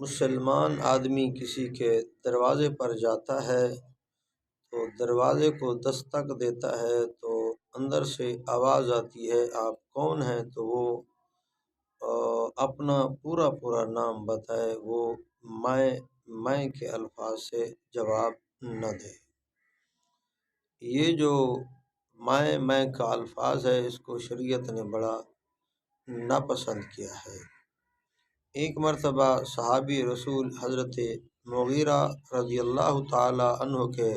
مسلمان آدمی کسی کے دروازے پر جاتا ہے تو دروازے کو دستک دیتا ہے تو اندر سے آواز آتی ہے آپ کون ہیں، تو وہ اپنا پورا نام بتائے، وہ میں کے الفاظ سے جواب نہ دے۔ یہ جو میں کا الفاظ ہے اس کو شریعت نے بڑا ناپسند کیا ہے۔ ایک مرتبہ صحابی رسول حضرت مغیرہ رضی اللہ تعالی عنہ کے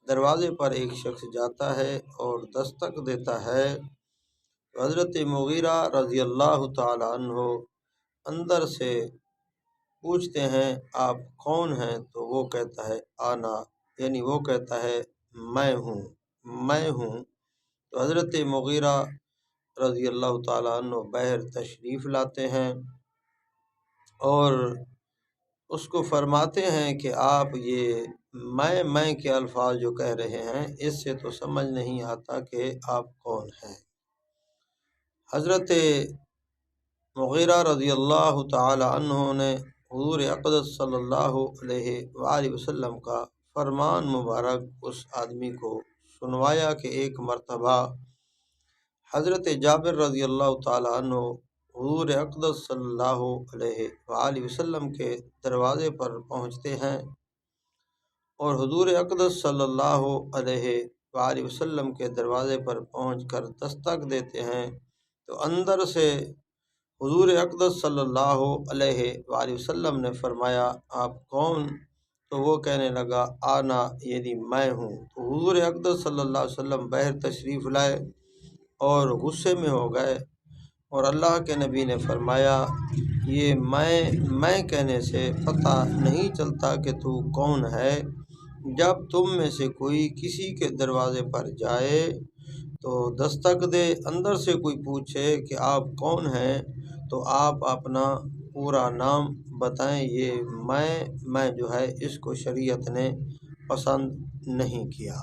دروازے پر ایک شخص جاتا ہے اور دستک دیتا ہے۔ حضرت مغیرہ رضی اللہ تعالی عنہ اندر سے پوچھتے ہیں آپ کون ہیں، تو وہ کہتا ہے آنا، یعنی وہ کہتا ہے میں ہوں۔ تو حضرت مغیرہ رضی اللہ تعالی عنہ باہر تشریف لاتے ہیں اور اس کو فرماتے ہیں کہ آپ یہ میں کے الفاظ جو کہہ رہے ہیں اس سے تو سمجھ نہیں آتا کہ آپ کون ہیں۔ حضرت مغیرہ رضی اللہ تعالی عنہ نے حضور اقدس صلی اللہ علیہ وآلہ وسلم کا فرمان مبارک اس آدمی کو سنوایا کہ ایک مرتبہ حضرت جابر رضی اللہ تعالی عنہ حضور اقدس صلی اللہ علیہ وآلہ وسلم کے دروازے پر پہنچتے ہیں اور حضور اقدس صلی اللہ علیہ وآلہ وسلم کے دروازے پر پہنچ کر دستک دیتے ہیں تو اندر سے حضور اقدس صلی اللہ علیہ وآلہ وسلم نے فرمایا آپ کون، تو وہ کہنے لگا آنا، یعنی میں ہوں۔ تو حضور اقدس صلی اللہ علیہ وسلم باہر تشریف لائے اور غصے میں ہو گئے اور اللہ کے نبی نے فرمایا یہ میں کہنے سے پتہ نہیں چلتا کہ تو کون ہے۔ جب تم میں سے کوئی کسی کے دروازے پر جائے تو دستک دے، اندر سے کوئی پوچھے کہ آپ کون ہیں تو آپ اپنا پورا نام بتائیں۔ یہ میں جو ہے اس کو شریعت نے پسند نہیں کیا۔